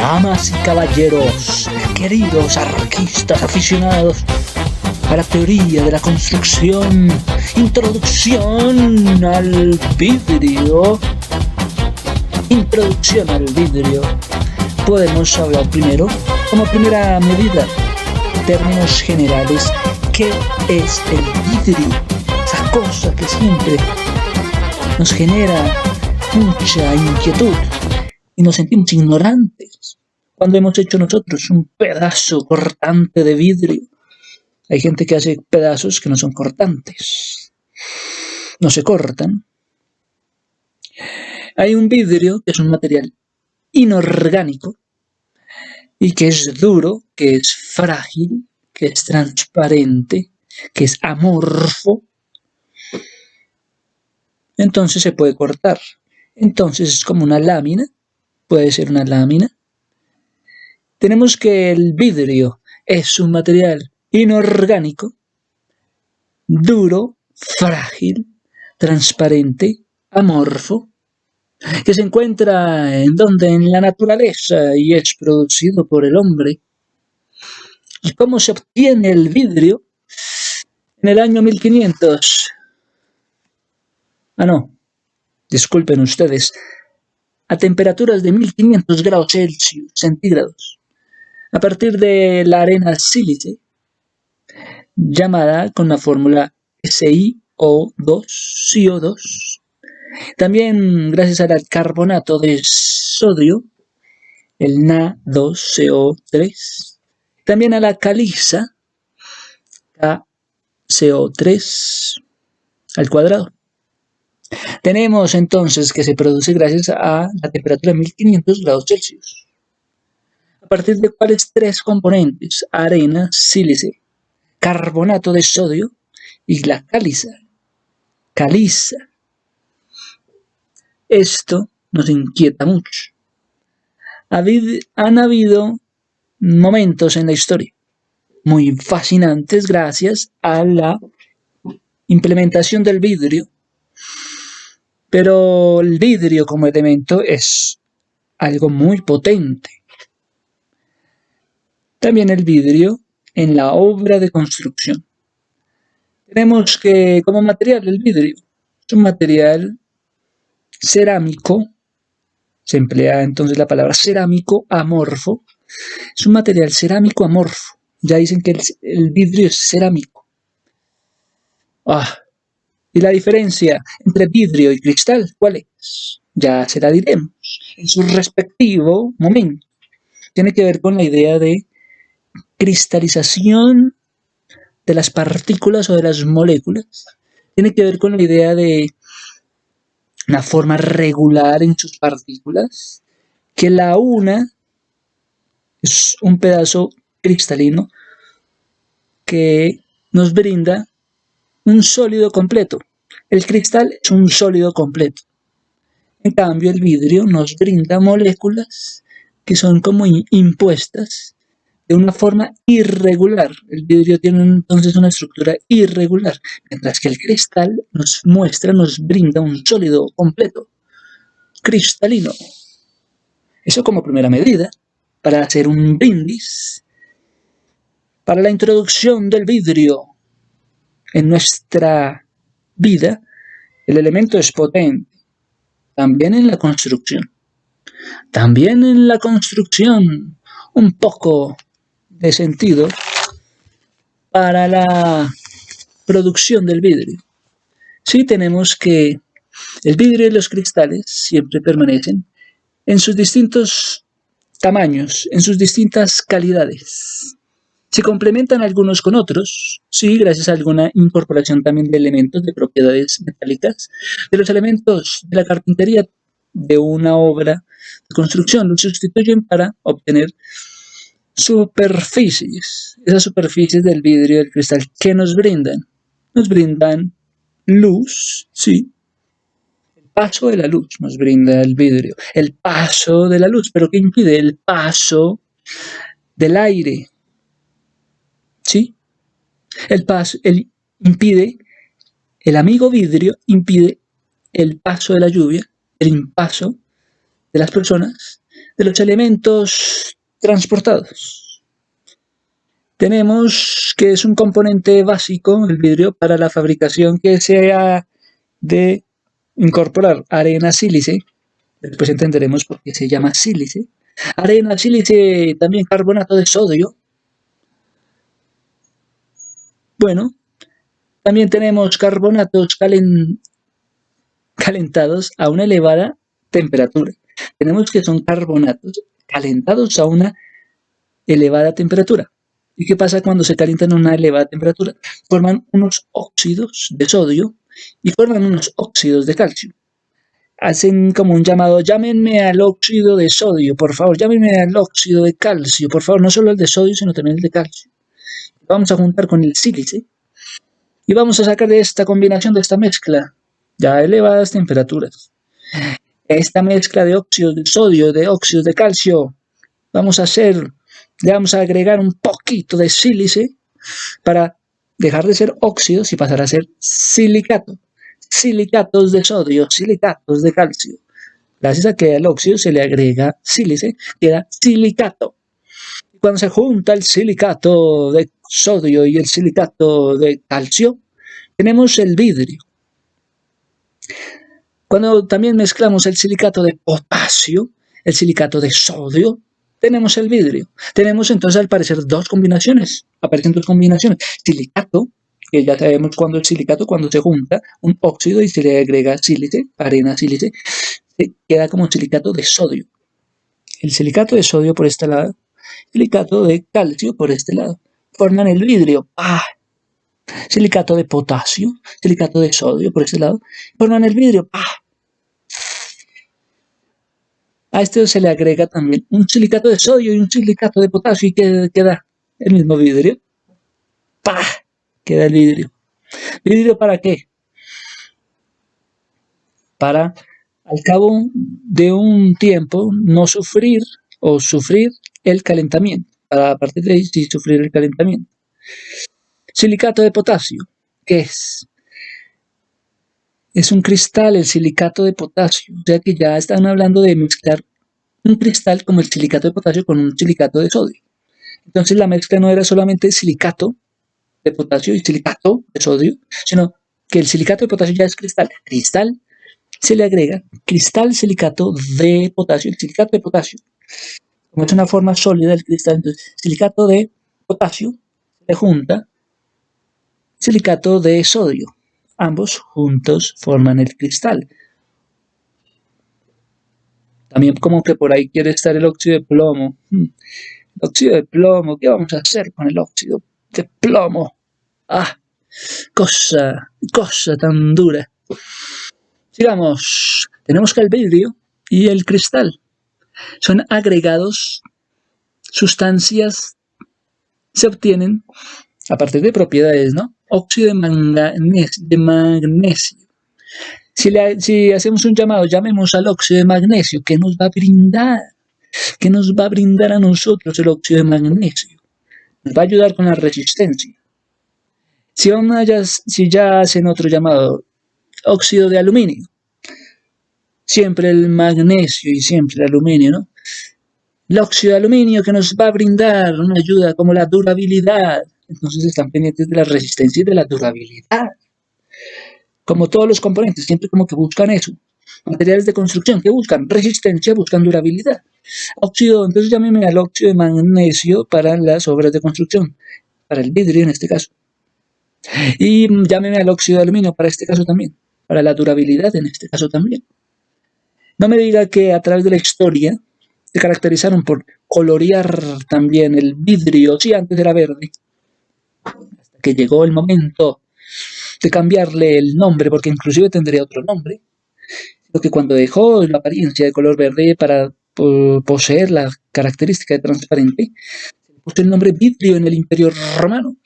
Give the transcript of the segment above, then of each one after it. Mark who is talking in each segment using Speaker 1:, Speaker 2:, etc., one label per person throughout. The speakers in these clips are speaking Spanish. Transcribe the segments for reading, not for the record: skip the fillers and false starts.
Speaker 1: Damas y caballeros, queridos arquistas aficionados a la teoría de la construcción, introducción al vidrio. Podemos hablar primero, como primera medida, en términos generales, ¿qué es el vidrio? Esa cosa que siempre nos genera mucha inquietud y nos sentimos ignorantes cuando hemos hecho nosotros un pedazo cortante de vidrio. Hay gente que hace pedazos que no son cortantes, no se cortan. Hay un vidrio que es un material inorgánico y que es duro, que es frágil, que es transparente, que es amorfo. Entonces se puede cortar. Entonces es como una lámina, puede ser una lámina. Tenemos que el vidrio es un material inorgánico, duro, frágil, transparente, amorfo, que se encuentra en la naturaleza y es producido por el hombre. ¿Y cómo se obtiene el vidrio? En el año 1500. Disculpen ustedes. A temperaturas de 1500 grados Celsius, centígrados. A partir de la arena sílice, llamada con la fórmula SiO2. También gracias al carbonato de sodio, el Na2CO3. También a la caliza, KCO3 al cuadrado. Tenemos entonces que se produce gracias a la temperatura de 1500 grados Celsius. ¿A partir de cuáles tres componentes? Arena, sílice, carbonato de sodio y la caliza. Esto nos inquieta mucho. Han habido momentos en la historia muy fascinantes gracias a la implementación del vidrio, pero el vidrio como elemento es algo muy potente. También el vidrio en la obra de construcción. Tenemos que como material el vidrio es un material cerámico, se emplea entonces la palabra cerámico amorfo, es un material cerámico amorfo, ya dicen que el vidrio es cerámico. ¿Y la diferencia entre vidrio y cristal cuál es? Ya se la diremos en su respectivo momento. Tiene que ver con la idea de cristalización de las partículas o de las moléculas. Tiene que ver con la idea de una forma regular en sus partículas, que la una es un pedazo cristalino que nos brinda un sólido completo. El cristal es un sólido completo. En cambio, el vidrio nos brinda moléculas que son como impuestas de una forma irregular. El vidrio tiene entonces una estructura irregular, mientras que el cristal nos brinda un sólido completo, cristalino. Eso como primera medida, para hacer un brindis para la introducción del vidrio en nuestra vida. El elemento es potente, también en la construcción. Un poco de sentido para la producción del vidrio. Sí, tenemos que el vidrio y los cristales siempre permanecen en sus distintos tamaños, en sus distintas calidades. Se complementan algunos con otros, sí, gracias a alguna incorporación también de elementos de propiedades metálicas, de los elementos de la carpintería de una obra de construcción, los sustituyen para obtener superficies. Esas superficies del vidrio y del cristal, ¿qué nos brindan? Nos brindan luz, sí. El paso de la luz nos brinda el vidrio. El paso de la luz, ¿pero qué impide? El paso del aire, ¿sí? El amigo vidrio impide el paso de la lluvia, el impaso de las personas, de los elementos transportados. Tenemos que es un componente básico, el vidrio, para la fabricación que se ha de incorporar arena sílice. Después entenderemos por qué se llama sílice. Arena, sílice, también carbonato de sodio. Bueno, también tenemos carbonatos calentados a una elevada temperatura. Tenemos que son carbonatos calentados a una elevada temperatura. ¿Y qué pasa cuando se calientan a una elevada temperatura? Forman unos óxidos de sodio y forman unos óxidos de calcio. Hacen como un llamado, llámenme al óxido de sodio, por favor, llámenme al óxido de calcio, por favor, no solo el de sodio, sino también el de calcio. Vamos a juntar con el sílice y vamos a sacar de esta combinación, de esta mezcla, ya a elevadas temperaturas, esta mezcla de óxidos de sodio, de óxidos de calcio, le vamos a agregar un poquito de sílice para dejar de ser óxidos y pasar a ser silicato. Silicatos de sodio, silicatos de calcio. Gracias a que al óxido se le agrega sílice, queda silicato. Y cuando se junta el silicato de sodio y el silicato de calcio, tenemos el vidrio. Cuando también mezclamos el silicato de potasio, el silicato de sodio, tenemos el vidrio. Tenemos entonces al parecer aparecen dos combinaciones. Silicato, que ya sabemos cuando el silicato, cuando se junta un óxido y se le agrega sílice, arena sílice, se queda como silicato de sodio. El silicato de sodio por este lado, silicato de calcio por este lado. Forman el vidrio. Silicato de potasio, silicato de sodio por este lado. Forman el vidrio. A este se le agrega también un silicato de sodio y un silicato de potasio y queda el mismo vidrio. Queda el vidrio. ¿Vidrio para qué? Para, al cabo de un tiempo, no sufrir o sufrir el calentamiento. Para a partir de ahí sí sufrir el calentamiento. Silicato de potasio, ¿qué es? Es un cristal, el silicato de potasio. O sea que ya están hablando de mezclar un cristal como el silicato de potasio con un silicato de sodio. Entonces la mezcla no era solamente silicato de potasio y silicato de sodio, sino que el silicato de potasio ya es cristal. Cristal se le agrega cristal silicato de potasio, el silicato de potasio. Como es una forma sólida del cristal, entonces silicato de potasio se le junta silicato de sodio. Ambos juntos forman el cristal. También como que por ahí quiere estar el óxido de plomo. El óxido de plomo, ¿qué vamos a hacer con el óxido de plomo? Cosa tan dura. Sigamos, tenemos que el vidrio y el cristal son agregados, sustancias, se obtienen a partir de propiedades, ¿no? Óxido de magnesio. Si hacemos un llamado, llamemos al óxido de magnesio, ¿qué nos va a brindar? ¿Qué nos va a brindar a nosotros el óxido de magnesio? Nos va a ayudar con la resistencia. Si ya hacen otro llamado, óxido de aluminio, siempre el magnesio y siempre el aluminio, ¿no? El óxido de aluminio que nos va a brindar una ayuda como la durabilidad. Entonces están pendientes de la resistencia y de la durabilidad. Como todos los componentes, siempre como que buscan eso. Materiales de construcción que buscan resistencia, buscan durabilidad. Óxido, entonces llámeme al óxido de magnesio para las obras de construcción, para el vidrio en este caso. Y llámeme al óxido de aluminio para este caso también, para la durabilidad en este caso también. No me diga que a través de la historia se caracterizaron por colorear también el vidrio, sí, antes era verde, hasta que llegó el momento de cambiarle el nombre, porque inclusive tendría otro nombre, lo que cuando dejó la apariencia de color verde para poseer la característica de transparente, se le puso el nombre vidrio en el Imperio Romano.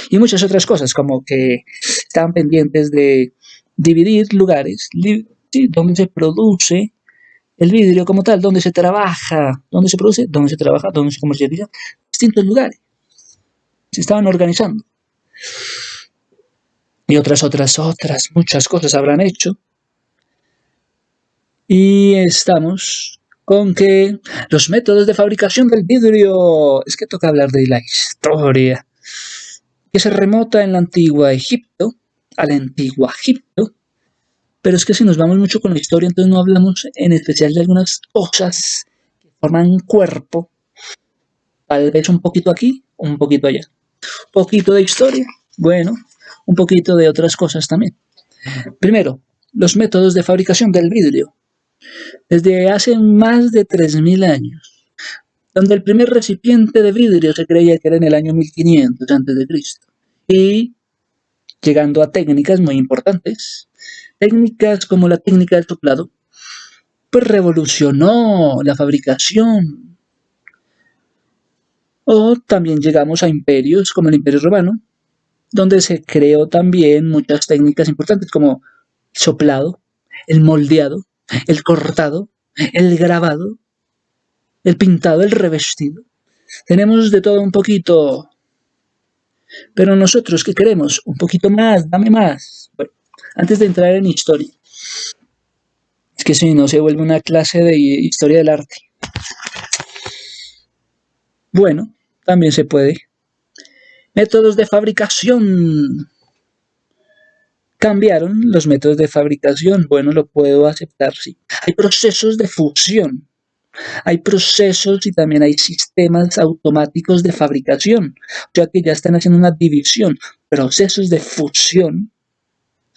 Speaker 1: Y muchas otras cosas, como que estaban pendientes de dividir lugares, ¿sí? Donde se produce el vidrio como tal, donde se trabaja, donde se produce, donde se trabaja, donde se comercializa, distintos lugares. Se estaban organizando. Y otras, muchas cosas habrán hecho. Y estamos con que los métodos de fabricación del vidrio, es que toca hablar de la historia, que se remota en la antigua Egipto, al antiguo Egipto, pero es que si nos vamos mucho con la historia, entonces no hablamos en especial de algunas cosas que forman cuerpo, tal vez un poquito aquí, un poquito allá. Un poquito de historia, bueno, un poquito de otras cosas también. Primero, los métodos de fabricación del vidrio. Desde hace más de 3000 años, donde el primer recipiente de vidrio se creía que era en el año 1500 a.C. Y llegando a técnicas muy importantes, técnicas como la técnica del soplado, pues revolucionó la fabricación. O también llegamos a imperios como el Imperio Romano, donde se creó también muchas técnicas importantes como el soplado, el moldeado, el cortado, el grabado, el pintado, el revestido. Tenemos de todo un poquito, pero nosotros que queremos un poquito más, dame más. Bueno, antes de entrar en historia, es que si no se vuelve una clase de historia del arte. Bueno, también se puede. Métodos de fabricación. Cambiaron los métodos de fabricación. Bueno, lo puedo aceptar, sí. Hay procesos de fusión. Hay procesos y también hay sistemas automáticos de fabricación. O sea que ya están haciendo una división. Procesos de fusión,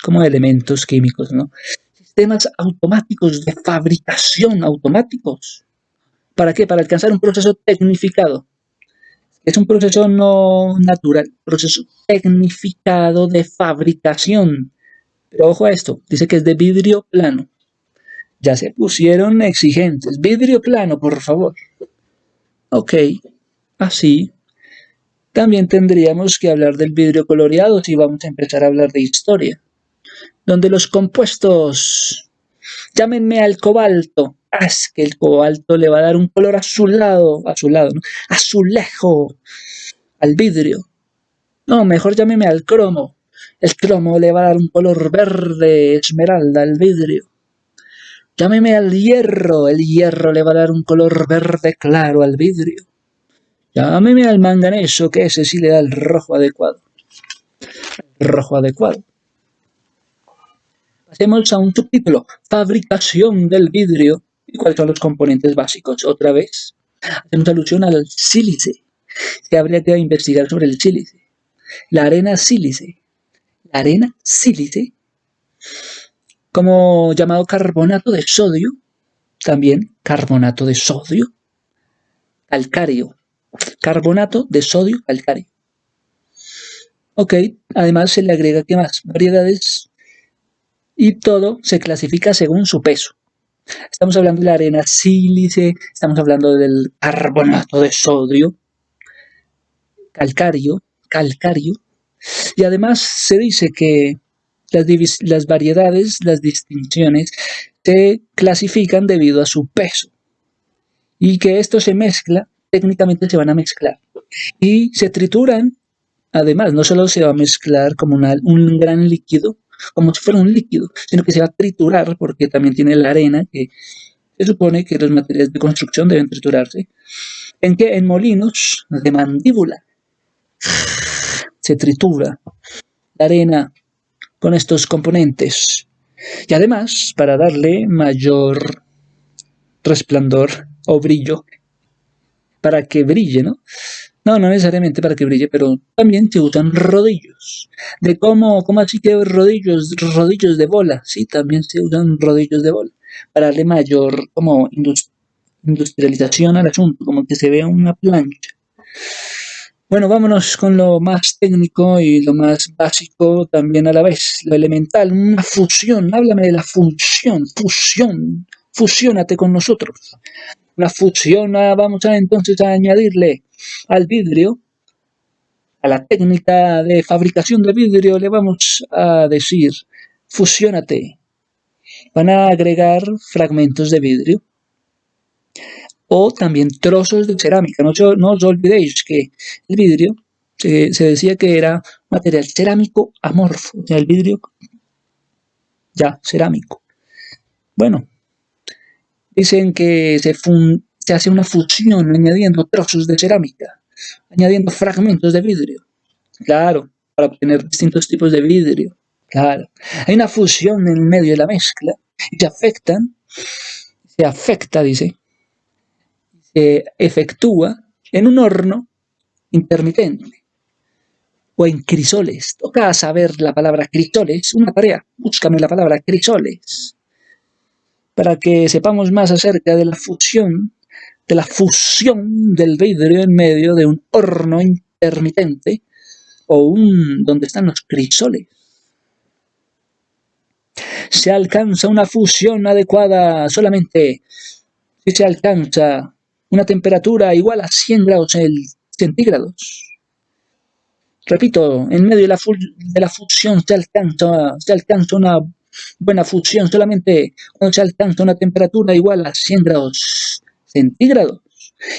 Speaker 1: como de elementos químicos, ¿no? Sistemas automáticos de fabricación, automáticos. ¿Para qué? Para alcanzar un proceso tecnificado. Es un proceso no natural, proceso tecnificado de fabricación. Pero ojo a esto, dice que es de vidrio plano. Ya se pusieron exigentes. Vidrio plano, por favor. Ok, así. También tendríamos que hablar del vidrio coloreado si vamos a empezar a hablar de historia. Donde los compuestos, llámenme al cobalto. Ah, es que el cobalto le va a dar un color azulado, ¿no? Azulejo al vidrio. No, mejor llámeme al cromo. El cromo le va a dar un color verde esmeralda al vidrio. Llámeme al hierro. El hierro le va a dar un color verde claro al vidrio. Llámeme al manganeso, que ese sí le da el rojo adecuado. Rojo adecuado. Pasemos a un subtítulo. Fabricación del vidrio. ¿Y cuáles son los componentes básicos? Otra vez, hacemos alusión al sílice. Que habría que investigar sobre el sílice. La arena sílice. La arena sílice, como llamado carbonato de sodio, también carbonato de sodio, calcáreo, carbonato de sodio calcáreo. Ok, además se le agrega ¿qué más? Variedades y todo se clasifica según su peso. Estamos hablando de la arena sílice, estamos hablando del carbonato de sodio, calcáreo, y además se dice que las variedades, las distinciones, se clasifican debido a su peso y que esto se mezcla, técnicamente se van a mezclar y se trituran. Además, no solo se va a mezclar como un gran líquido, como si fuera un líquido, sino que se va a triturar porque también tiene la arena que se supone que los materiales de construcción deben triturarse. ¿En qué? En molinos de mandíbula. Se tritura la arena con estos componentes. Y además, para darle mayor resplandor o brillo, para que brille, ¿no? No, no necesariamente para que brille, pero también se usan rodillos. ¿De cómo así que rodillos de bola? Sí, también se usan rodillos de bola, para darle mayor como industrialización al asunto, como que se vea una plancha. Bueno, vámonos con lo más técnico y lo más básico también a la vez, lo elemental, una fusión, háblame de la fusión, fusiónate con nosotros. La fusión, vamos a entonces a añadirle al vidrio, a la técnica de fabricación de vidrio, le vamos a decir, fusiónate. Van a agregar fragmentos de vidrio o también trozos de cerámica. No os olvidéis que el vidrio se decía que era material cerámico amorfo, o sea, el vidrio ya cerámico. Bueno, Dicen que se hace una fusión añadiendo trozos de cerámica, añadiendo fragmentos de vidrio. Claro, para obtener distintos tipos de vidrio. Claro. Hay una fusión en medio de la mezcla y dice, se efectúa en un horno intermitente o en crisoles. Toca saber la palabra crisoles, una tarea. Búscame la palabra crisoles para que sepamos más acerca de la fusión del vidrio en medio de un horno intermitente o donde están los crisoles. Se alcanza una fusión adecuada solamente si se alcanza una temperatura igual a 100 grados centígrados. Repito, en medio de la fusión se alcanza una buena fusión solamente cuando se alcanza una temperatura igual a 100 grados centígrados.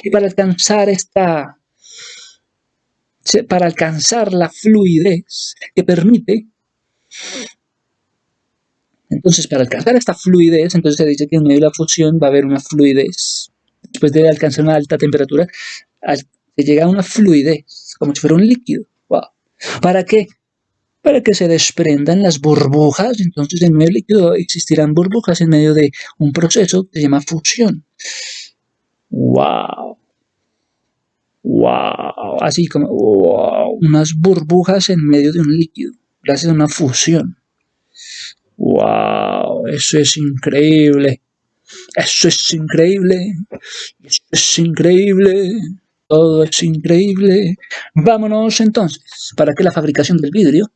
Speaker 1: Y para alcanzar la fluidez que permite, entonces para alcanzar esta fluidez, entonces se dice que en medio de la fusión va a haber una fluidez. Después de alcanzar una alta temperatura, se llega a una fluidez, como si fuera un líquido. Wow. ¿Para qué? Para que se desprendan las burbujas. Entonces en medio líquido existirán burbujas en medio de un proceso que se llama fusión. ¡Wow! ¡Wow! Así como unas burbujas en medio de un líquido, gracias a una fusión. ¡Wow! Eso es increíble. Eso es increíble. Eso es increíble. Todo es increíble. Vámonos entonces. ¿Para qué la fabricación del vidrio?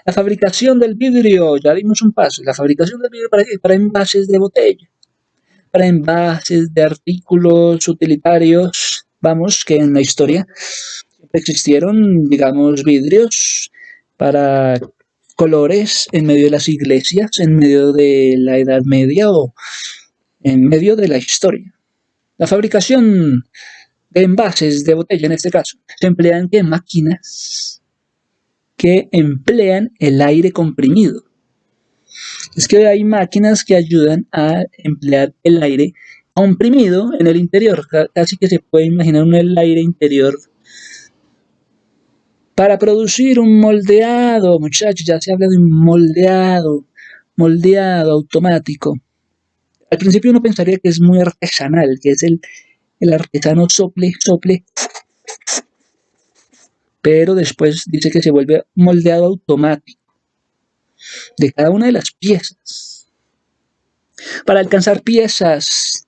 Speaker 1: La fabricación del vidrio, ya dimos un paso. La fabricación del vidrio, ¿para qué? Para envases de botella, para envases de artículos utilitarios. Vamos, que en la historia siempre existieron, digamos, vidrios para colores en medio de las iglesias, en medio de la Edad Media o en medio de la historia. La fabricación de envases de botella, en este caso, se emplean ¿qué? Máquinas que emplean el aire comprimido. Es que hay máquinas que ayudan a emplear el aire comprimido en el interior. Casi que se puede imaginar el aire interior para producir un moldeado. Muchachos, ya se habla de un moldeado automático. Al principio uno pensaría que es muy artesanal, que es el artesano sople, pero después dice que se vuelve moldeado automático de cada una de las piezas. Para alcanzar piezas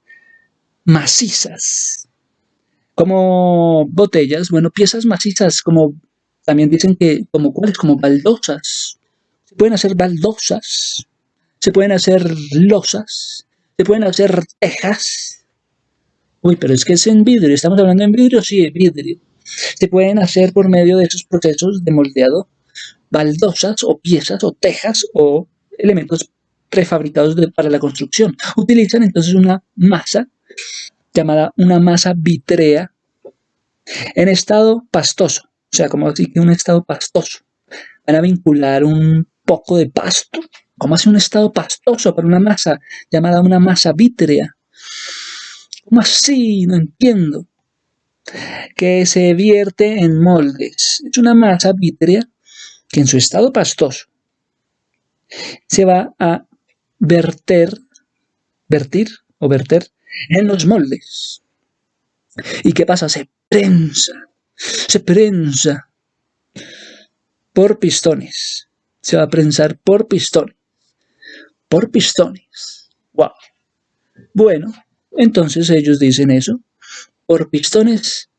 Speaker 1: macizas, como botellas, bueno, piezas macizas, como también dicen que, como cuáles, como baldosas. Se pueden hacer baldosas, se pueden hacer losas, se pueden hacer tejas. Uy, pero es que es en vidrio, ¿estamos hablando en vidrio? Sí, en vidrio. Se pueden hacer por medio de esos procesos de moldeado baldosas o piezas o tejas o elementos prefabricados para la construcción. Utilizan entonces una masa llamada una masa vítrea en estado pastoso, o sea, como así que un estado pastoso. Van a vincular un poco de pasto. ¿Cómo hace un estado pastoso para una masa llamada una masa vítrea? ¿Cómo así? No entiendo. Que se vierte en moldes. Es una masa vítrea que en su estado pastoso se va a vertir en los moldes. ¿Y qué pasa? Se prensa por pistones. Se va a prensar por pistones. Wow. Bueno, entonces ellos dicen eso, por pistones,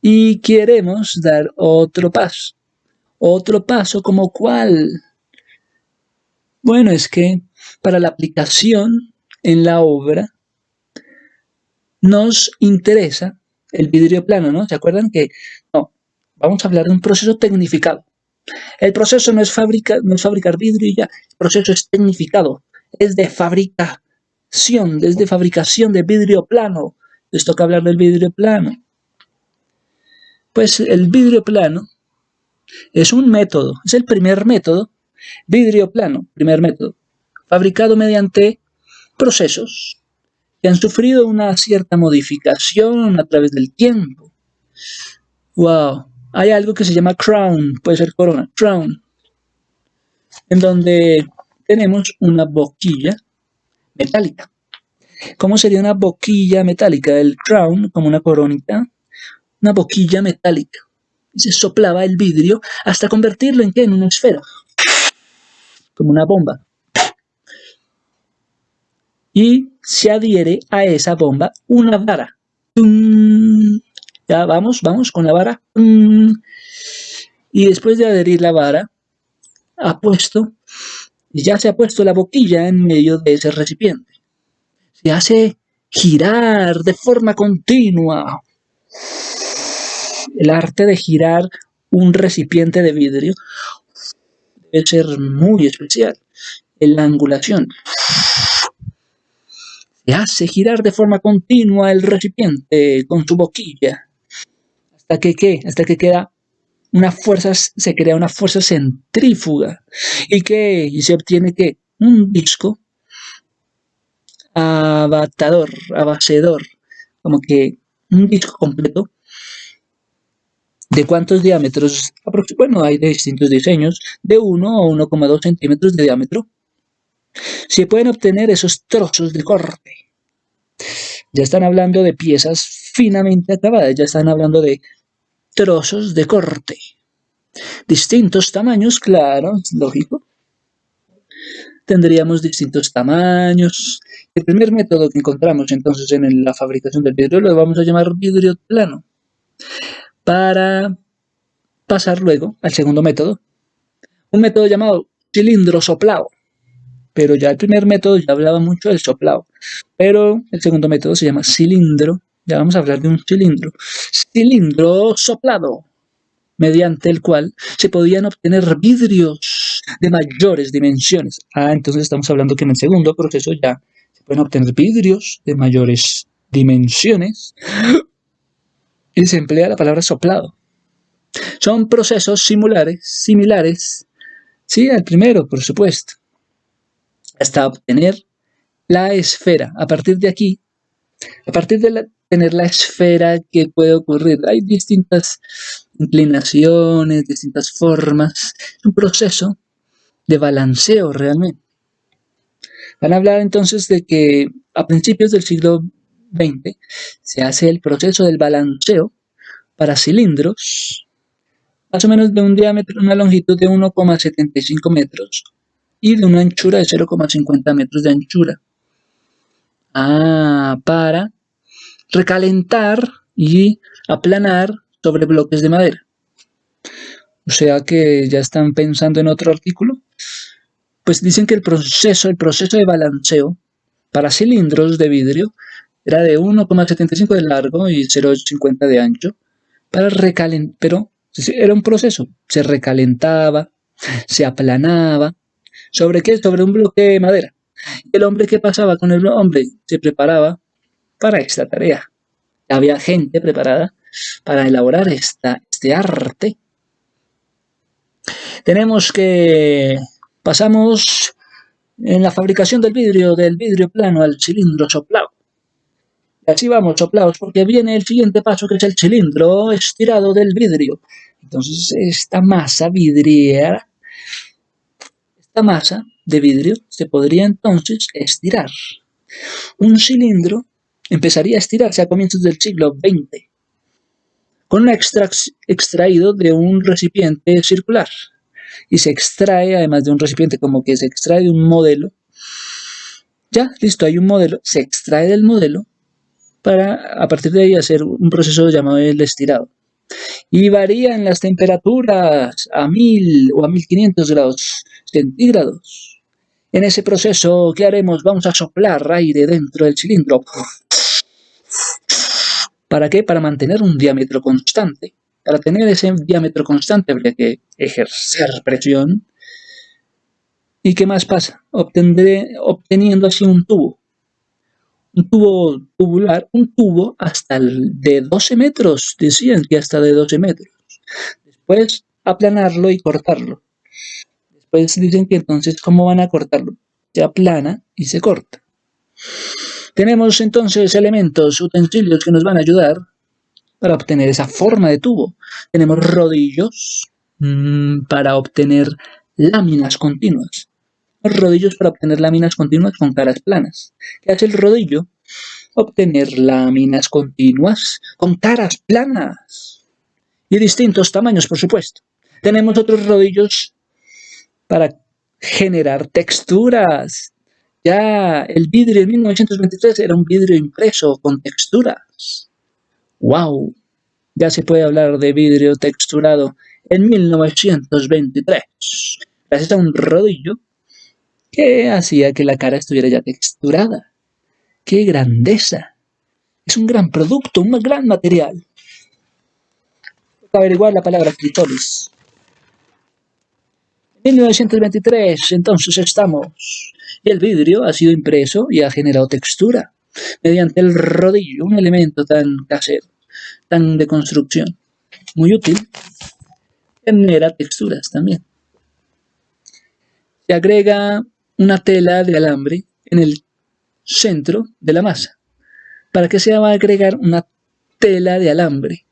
Speaker 1: y queremos dar otro paso. Otro paso como cuál. Bueno, es que para la aplicación en la obra nos interesa el vidrio plano, ¿no? ¿Se acuerdan que no? Vamos a hablar de un proceso tecnificado. El proceso no es fabricar vidrio y ya. El proceso es tecnificado. Es de fabricación, desde fabricación de vidrio plano. Les toca hablar del vidrio plano. Pues el vidrio plano es un método, es el primer método, vidrio plano, primer método, fabricado mediante procesos que han sufrido una cierta modificación a través del tiempo. Wow, hay algo que se llama crown, puede ser corona, crown, en donde tenemos una boquilla metálica. ¿Cómo sería una boquilla metálica? El crown, como una coronita, una boquilla metálica. Y se soplaba el vidrio hasta convertirlo en ¿qué? En una esfera, como una bomba. Y se adhiere a esa bomba una vara. ¡Tum! Ya vamos con la vara. ¡Tum! Y después de adherir la vara, ya se ha puesto la boquilla en medio de ese recipiente. Se hace girar de forma continua. El arte de girar un recipiente de vidrio debe ser muy especial. La angulación. Se hace girar de forma continua el recipiente con su boquilla. Hasta que queda una fuerza, se crea una fuerza centrífuga. Y se obtiene que un disco abastecedor, como que un disco completo. ¿De cuántos diámetros? Bueno, hay de distintos diseños, de 1 o 1,2 centímetros de diámetro. Se pueden obtener esos trozos de corte. Ya están hablando de piezas finamente acabadas, ya están hablando de trozos de corte. Distintos tamaños, claro, lógico. Tendríamos distintos tamaños. El primer método que encontramos entonces en la fabricación del vidrio lo vamos a llamar vidrio plano. Para pasar luego al segundo método, un método llamado cilindro soplado. Pero ya el primer método ya hablaba mucho del soplado. Pero el segundo método se llama cilindro. Ya vamos a hablar de un cilindro. Cilindro soplado, mediante el cual se podían obtener vidrios de mayores dimensiones. Entonces estamos hablando que en el segundo proceso ya se pueden obtener vidrios de mayores dimensiones. Y se emplea la palabra soplado. Son procesos similares, sí, al primero, por supuesto, hasta obtener la esfera. A partir de aquí, tener la esfera, ¿qué puede ocurrir? Hay distintas inclinaciones, distintas formas. Es un proceso de balanceo realmente. Van a hablar entonces de que a principios del siglo XX se hace el proceso del balanceo para cilindros, más o menos de un diámetro, una longitud de 1,75 metros y de una anchura de 0,50 metros de anchura. Para recalentar y aplanar sobre bloques de madera. O sea que ya están pensando en otro artículo. Pues dicen que el proceso de balanceo para cilindros de vidrio era de 1,75 de largo y 0,50 de ancho. Pero era un proceso. Se recalentaba, se aplanaba. ¿Sobre qué? Sobre un bloque de madera. El hombre, ¿qué pasaba con el hombre? Se preparaba para esta tarea. Había gente preparada para elaborar este arte. Pasamos en la fabricación del vidrio plano al cilindro soplado. Y así vamos, soplados, porque viene el siguiente paso, que es el cilindro estirado del vidrio. Entonces, esta masa vidriera, esta masa de vidrio se podría entonces estirar. Un cilindro empezaría a estirarse a comienzos del siglo XX con un extraído de un recipiente circular. Y se extrae, además de un recipiente, como que se extrae de un modelo. Ya, listo, hay un modelo. Se extrae del modelo para, a partir de ahí, hacer un proceso llamado el estirado. Y varían las temperaturas a 1000 o a 1500 grados centígrados. En ese proceso, ¿qué haremos? Vamos a soplar aire dentro del cilindro. ¿Para qué? Para mantener un diámetro constante. Para tener ese diámetro constante habría que ejercer presión. ¿Y qué más pasa? Obteniendo así un tubo tubular, un tubo hasta de 12 metros, decían que hasta de 12 metros. Después aplanarlo y cortarlo. Después dicen que entonces, ¿cómo van a cortarlo? Se aplana y se corta. Tenemos entonces elementos, utensilios que nos van a ayudar para obtener esa forma de tubo. Tenemos rodillos para obtener láminas continuas. Los rodillos para obtener láminas continuas con caras planas. ¿Qué hace el rodillo? Obtener láminas continuas con caras planas y distintos tamaños, por supuesto. Tenemos otros rodillos para generar texturas. Ya el vidrio en 1923 era un vidrio impreso con texturas. ¡Wow! Ya se puede hablar de vidrio texturado en 1923, gracias a un rodillo que hacía que la cara estuviera ya texturada. ¡Qué grandeza! Es un gran producto, un gran material. Averiguar la palabra clitoris. En 1923, entonces estamos. Y el vidrio ha sido impreso y ha generado textura mediante el rodillo, un elemento tan casero, tan de construcción, muy útil. Genera texturas también. Se agrega una tela de alambre en el centro de la masa. ¿Para qué se va a agregar una tela de alambre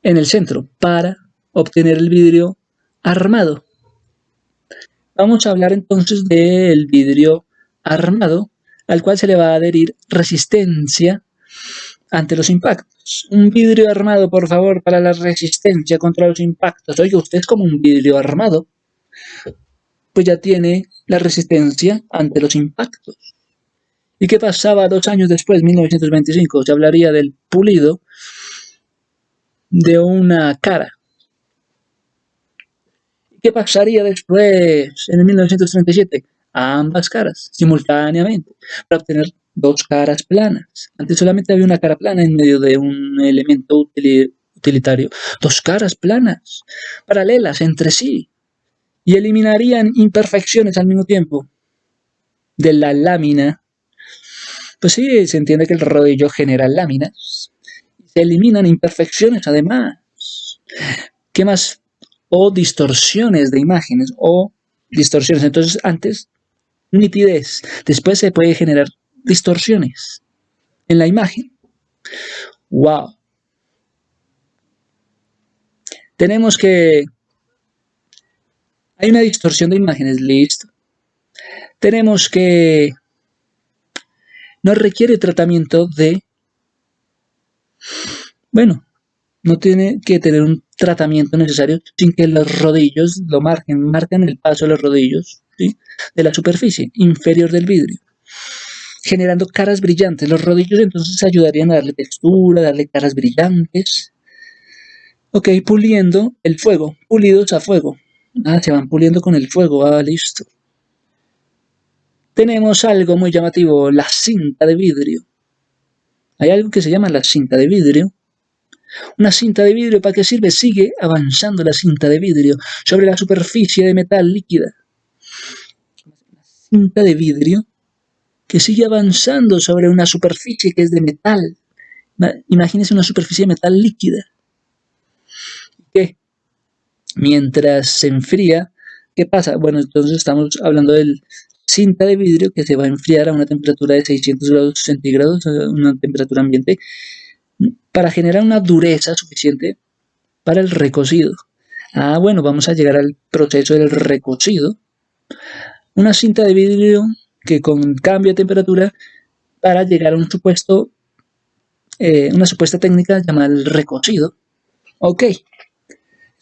Speaker 1: en el centro? Para obtener el vidrio armado. Vamos a hablar entonces del vidrio armado, al cual se le va a adherir resistencia ante los impactos. Un vidrio armado, por favor, para la resistencia contra los impactos. Oiga, usted es como un vidrio armado, pues ya tiene la resistencia ante los impactos. ¿Y qué pasaba 2 años después, 1925? Se hablaría del pulido de una cara. ¿Qué pasaría después, en el 1937? A ambas caras, simultáneamente, para obtener 2 caras planas. Antes solamente había una cara plana en medio de un elemento utilitario. 2 caras planas, paralelas entre sí, y eliminarían imperfecciones al mismo tiempo de la lámina. Pues sí, se entiende que el rodillo genera láminas. Se eliminan imperfecciones además. ¿Qué más? O distorsiones de imágenes, o distorsiones. Entonces, antes, nitidez. Después se puede generar distorsiones en la imagen. ¡Wow! Tenemos que... Hay una distorsión de imágenes, listo. Tenemos que... No requiere tratamiento de... Bueno, no tiene que tener un tratamiento necesario sin que los rodillos lo marquen el paso de los rodillos, ¿sí?, de la superficie inferior del vidrio, generando caras brillantes. Los rodillos entonces ayudarían a darle textura, darle caras brillantes. Ok, puliendo el fuego, pulidos a fuego. Se van puliendo con el fuego, listo. Tenemos algo muy llamativo, la cinta de vidrio. Hay algo que se llama la cinta de vidrio. Una cinta de vidrio, ¿para qué sirve? Sigue avanzando la cinta de vidrio sobre la superficie de metal líquida. Una cinta de vidrio que sigue avanzando sobre una superficie que es de metal. Imagínense una superficie de metal líquida. ¿Qué? Mientras se enfría, ¿qué pasa? Bueno, entonces estamos hablando de cinta de vidrio que se va a enfriar a una temperatura de 600 grados centígrados, una temperatura ambiente, para generar una dureza suficiente para el recocido. Bueno, vamos a llegar al proceso del recocido. Una cinta de vidrio que con cambio de temperatura para llegar a una supuesta técnica llamada el recocido. Ok,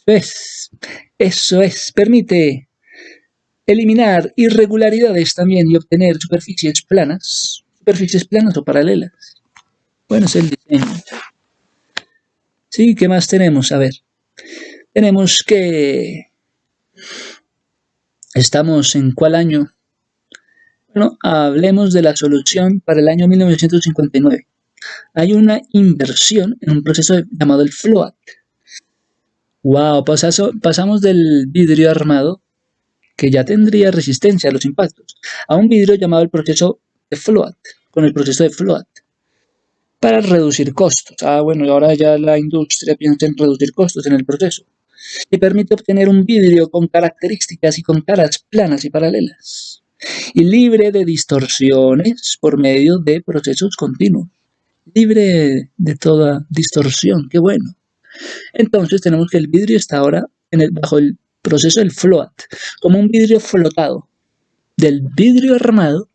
Speaker 1: eso es, permite eliminar irregularidades también y obtener superficies planas o paralelas. Bueno, es el diseño. Sí, ¿qué más tenemos? A ver, tenemos que... ¿Estamos en cuál año? Bueno, hablemos de la solución para el año 1959. Hay una inversión en un proceso llamado el float. Wow, pasamos del vidrio armado, que ya tendría resistencia a los impactos, a un vidrio llamado el proceso de float, con el proceso de float, para reducir costos. Bueno, y ahora ya la industria piensa en reducir costos en el proceso, y permite obtener un vidrio con características y con caras planas y paralelas. y libre de distorsiones por medio de procesos continuos. Libre de toda distorsión, qué bueno. Entonces tenemos que el vidrio está ahora bajo el proceso del float, como un vidrio flotado. Del vidrio armado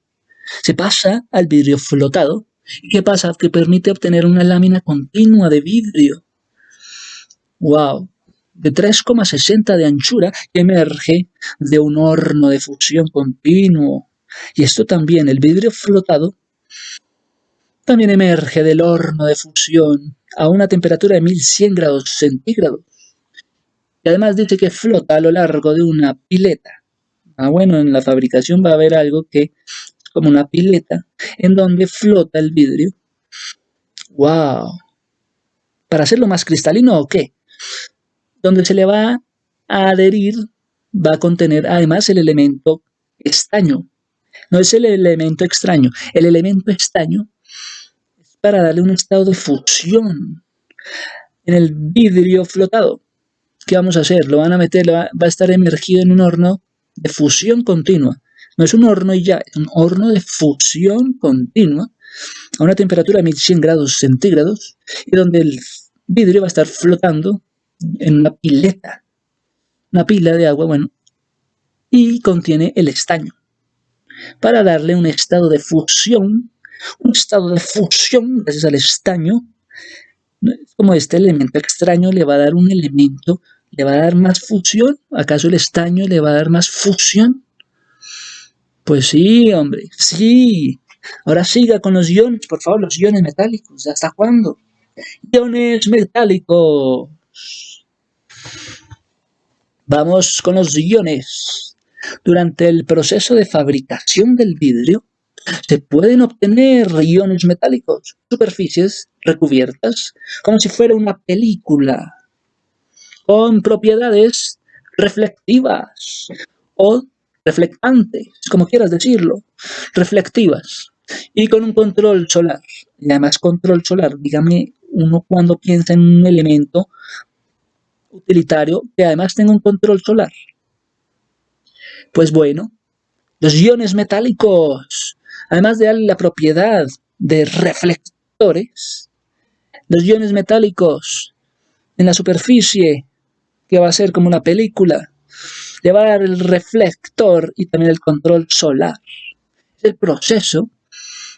Speaker 1: se pasa al vidrio flotado. ¿Y qué pasa? Que permite obtener una lámina continua de vidrio. ¡Wow! De 3,60 de anchura que emerge de un horno de fusión continuo. Y esto también, el vidrio flotado, también emerge del horno de fusión a una temperatura de 1100 grados centígrados. Y además dice que flota a lo largo de una pileta. Bueno, en la fabricación va a haber algo que es como una pileta en donde flota el vidrio. ¡Wow! ¿Para hacerlo más cristalino o qué? Donde se le va a adherir, va a contener además el elemento estaño. No es el elemento extraño, el elemento estaño es para darle un estado de fusión en el vidrio flotado. ¿Qué vamos a hacer? Lo van a meter, va a estar emergido en un horno de fusión continua. No es un horno y ya, es un horno de fusión continua a una temperatura de 1100 grados centígrados y donde el vidrio va a estar flotando en una pileta, una pila de agua, bueno, y contiene el estaño para darle un estado de fusión gracias al estaño. Como este elemento extraño le va a dar un elemento, le va a dar más fusión. ¿Acaso el estaño le va a dar más fusión? Pues sí, hombre, sí. Ahora siga con los iones, por favor, los iones metálicos. ¿Hasta cuándo? Iones metálicos. Vamos con los iones. Durante el proceso de fabricación del vidrio, se pueden obtener iones metálicos, superficies recubiertas, como si fuera una película, con propiedades reflectivas o reflectantes, como quieras decirlo, reflectivas, y con un control solar. Y además control solar, dígame uno cuando piensa en un elemento utilitario que además tenga un control solar. Pues bueno, los iones metálicos, además de darle la propiedad de reflectores, los iones metálicos en la superficie, que va a ser como una película, le va a dar el reflector y también el control solar. El proceso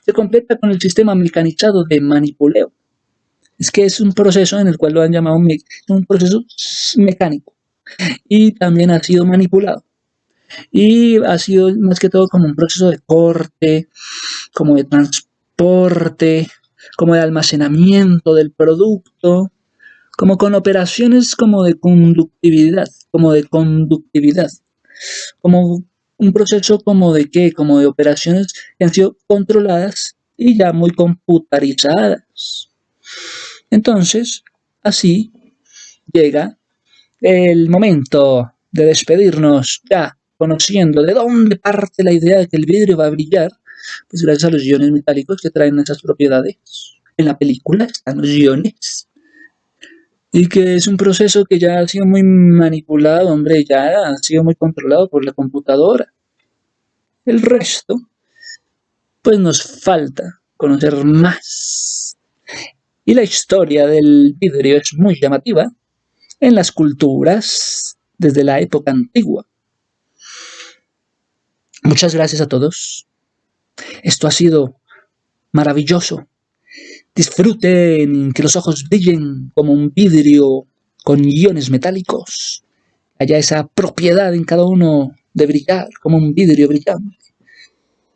Speaker 1: se completa con el sistema mecanizado de manipuleo. Es que es un proceso en el cual lo han llamado un proceso mecánico y también ha sido manipulado. Y ha sido más que todo como un proceso de corte, como de transporte, como de almacenamiento del producto, como con operaciones como de conductividad, como un proceso como de qué, como de operaciones que han sido controladas y ya muy computarizadas. Entonces, así llega el momento de despedirnos ya conociendo de dónde parte la idea de que el vidrio va a brillar, pues gracias a los iones metálicos que traen esas propiedades. En la película están los iones. Y que es un proceso que ya ha sido muy manipulado, hombre, ya ha sido muy controlado por la computadora. El resto, pues nos falta conocer más. Y la historia del vidrio es muy llamativa en las culturas desde la época antigua. Muchas gracias a todos. Esto ha sido maravilloso. Disfruten, que los ojos brillen como un vidrio con iones metálicos. Haya esa propiedad en cada uno de brillar como un vidrio brillante.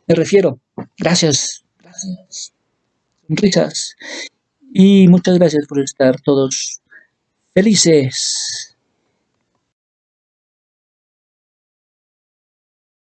Speaker 1: Me refiero, gracias, sonrisas y muchas gracias por estar todos felices.